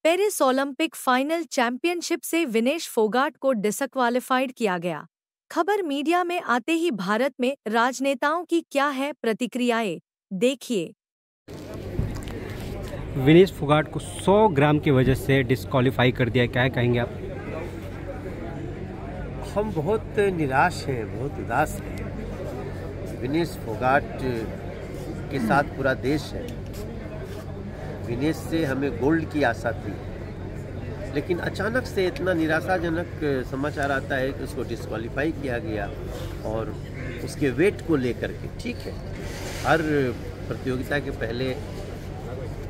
Paris Olympic final championship से विनेश फोगाट को disqualified किया गया। खबर मीडिया में आते ही भारत में राजनेताओं की क्या है प्रतिक्रियाएं, देखिए। विनेश फोगाट को 100 ग्राम की वजह से डिस्क्वालीफाई कर दिया, क्या कहेंगे आप? हम बहुत निराश हैं, बहुत उदास हैं। विनेश फोगाट के साथ पूरा देश है। विनेश से हमें गोल्ड की आशा थी, लेकिन अचानक से इतना निराशाजनक समाचार आता है कि उसको डिस्क्वालीफाई किया गया। और उसके वेट को लेकर के, ठीक है, हर प्रतियोगिता के पहले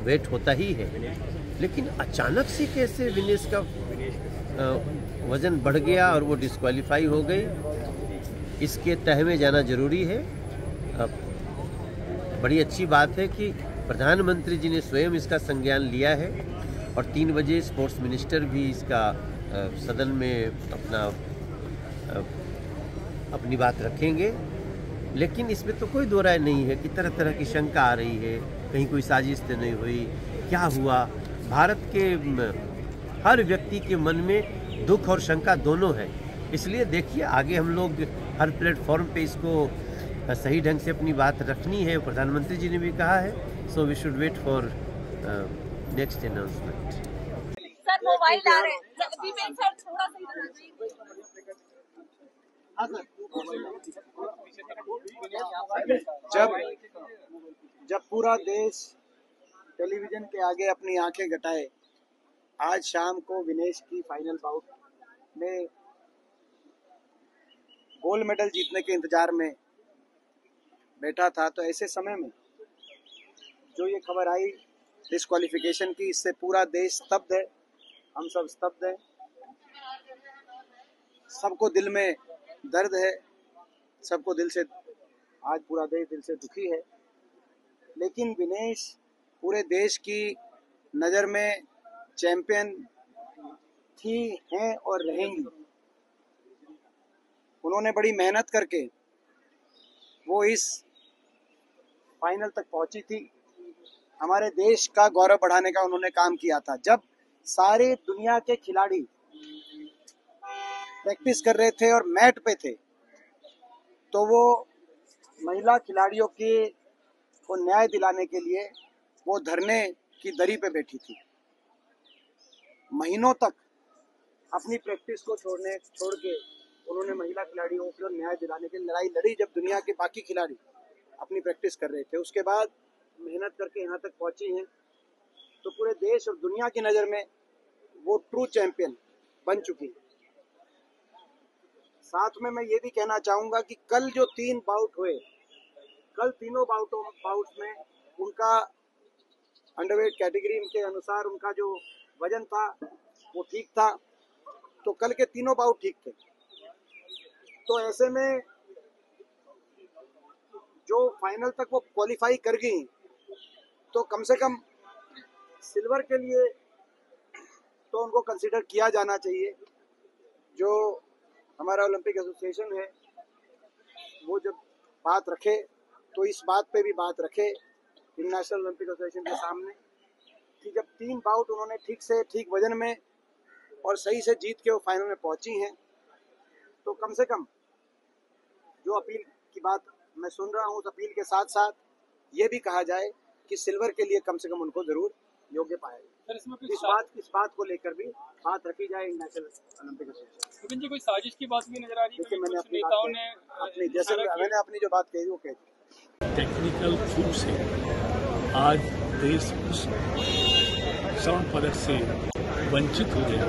वेट होता ही है, लेकिन अचानक से कैसे विनेश का वज़न बढ़ गया और वो डिस्क्वालीफाई हो गई, इसके तह में जाना जरूरी है। बड़ी अच्छी बात है कि प्रधानमंत्री जी ने स्वयं इसका संज्ञान लिया है और 3 बजे स्पोर्ट्स मिनिस्टर भी इसका सदन में अपनी बात रखेंगे। लेकिन इसमें तो कोई दो राय नहीं है कि तरह तरह की शंका आ रही है, कहीं कोई साजिश तो नहीं हुई, क्या हुआ। भारत के हर व्यक्ति के मन में दुख और शंका दोनों है। इसलिए देखिए, आगे हम लोग हर प्लेटफॉर्म पे इसको सही ढंग से अपनी बात रखनी है। प्रधानमंत्री जी ने भी कहा है, so we should wait for next announcement. Sir mobile आ रहे हैं, सर थोड़ा सा इधर आ जाइए। जब पूरा देश टेलीविजन के आगे अपनी आंखें गटाए, आज शाम को विनेश की फाइनल बाउट में गोल्ड मेडल जीतने के इंतजार में बैठा था, तो ऐसे समय में जो ये खबर आई डिस्क्वालिफिकेशन की, इससे पूरा देश स्तब्ध है। हम सब स्तब्ध हैं, सबको दिल में दर्द है, सबको दिल से, आज पूरा देश दिल से दुखी है। लेकिन विनेश पूरे देश की नज़र में चैंपियन थी, हैं और रहेंगी। उन्होंने बड़ी मेहनत करके वो इस फाइनल तक पहुंची थी। हमारे देश का गौरव बढ़ाने का उन्होंने काम किया था। जब सारे दुनिया के खिलाड़ी प्रैक्टिस कर रहे थे और मैट पे थे, तो वो महिला खिलाड़ियों को न्याय दिलाने के लिए वो धरने की दरी पे बैठी थी। महीनों तक अपनी प्रैक्टिस को छोड़ के उन्होंने महिला खिलाड़ियों को न्याय दिलाने के लिए लड़ाई लड़ी, जब दुनिया के बाकी खिलाड़ी अपनी प्रैक्टिस कर रहे थे। उसके बाद मेहनत करके यहाँ तक पहुंची हैं, तो पूरे देश और दुनिया की नज़र में वो ट्रू चैंपियन बन चुकी है। साथ में मैं ये भी कहना चाहूँगा कि कल जो 3 बाउट हुए, कल तीनों बाउट्स में उनका अंडरवेट कैटेगरी के अनुसार उनका जो वजन था वो ठीक था, तो कल के तीनों बाउट ठीक थे। तो ऐसे में जो फाइनल तक वो क्वालिफाई कर गई, तो कम से कम सिल्वर के लिए तो उनको कंसीडर किया जाना चाहिए। जो हमारा ओलंपिक एसोसिएशन है वो जब बात रखे, तो इस बात पे भी बात रखे इंटरनेशनल ओलंपिक एसोसिएशन के सामने कि जब 3 बाउट उन्होंने ठीक से, ठीक वजन में और सही से जीत के वो फाइनल में पहुंची हैं, तो कम से कम जो अपील की बात मैं सुन रहा हूँ, उस अपील के साथ साथ ये भी कहा जाए कि सिल्वर के लिए कम से कम उनको जरूर योग्य पाया जाए। इस बात को लेकर भी बात रखी जाए इंटरनेशनल ओलंपिक एसोसिएशन। जी, कोई साजिश की बात भी नजर आ रही है? मैंने अपनी जो बात कही वो कही। टेक्निकल रूप से आज देश उस स्वर्ण पदक से वंचित हो गया,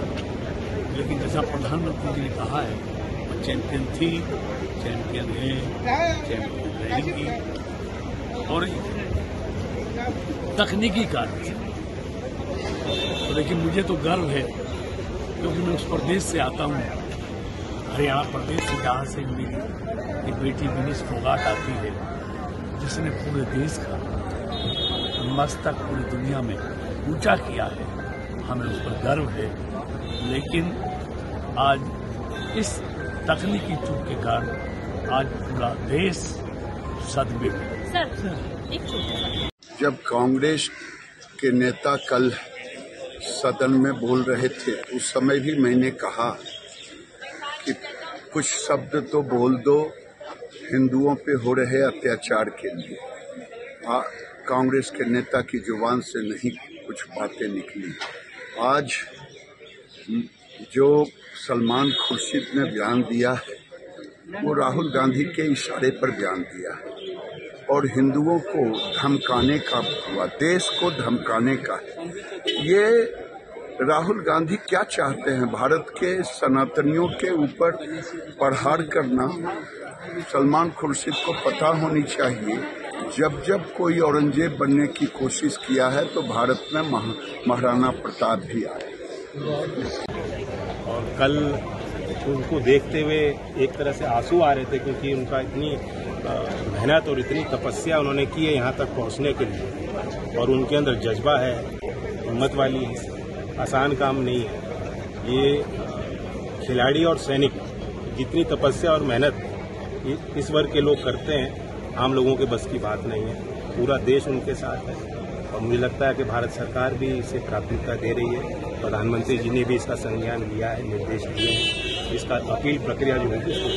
लेकिन जैसा प्रधानमंत्री जी ने कहा है, वो चैंपियन थी, चैंपियन है, चैंपियन रहेंगी। और तकनीकी कारण से, लेकिन मुझे तो गर्व है क्योंकि मैं उस प्रदेश से आता हूँ, हरियाणा प्रदेश से, जहाँ से मेरी एक बेटी विनेश फोगाट आती है, जिसने पूरे देश का मस्तक पूरी दुनिया में ऊंचा किया है। हमें उस पर गर्व है, लेकिन आज इस तकनीकी चूक के कारण आज पूरा देश सदमे में। सर, एक जब कांग्रेस के नेता कल सदन में बोल रहे थे उस समय भी मैंने कहा कि कुछ शब्द तो बोल दो हिंदुओं पे हो रहे अत्याचार के लिए। कांग्रेस के नेता की जुबान से नहीं कुछ बातें निकली। आज जो सलमान खुर्शीद ने बयान दिया है वो राहुल गांधी के इशारे पर बयान दिया है और हिंदुओं को धमकाने का हुआ, देश को धमकाने का है। ये राहुल गांधी क्या चाहते हैं? भारत के सनातनियों के ऊपर प्रहार करना सलमान खुर्शीद को पता होनी चाहिए। जब जब कोई औरंगजेब बनने की कोशिश किया है तो भारत में महाराणा प्रताप भी आए। और कल उनको देखते हुए एक तरह से आंसू आ रहे थे, क्योंकि उनका इतनी मेहनत और इतनी तपस्या उन्होंने की है यहाँ तक पहुँचने के लिए, और उनके अंदर जज्बा है, हिम्मत वाली है, आसान काम नहीं है। ये खिलाड़ी और सैनिक जितनी तपस्या और मेहनत इस वर्ग के लोग करते हैं, आम लोगों के बस की बात नहीं है। पूरा देश उनके साथ है और मुझे लगता है कि भारत सरकार भी इसे प्राथमिकता दे रही है। प्रधानमंत्री जी ने भी इसका संज्ञान लिया है, निर्देश दिए हैं। इसका अपील प्रक्रिया जो होगी उसको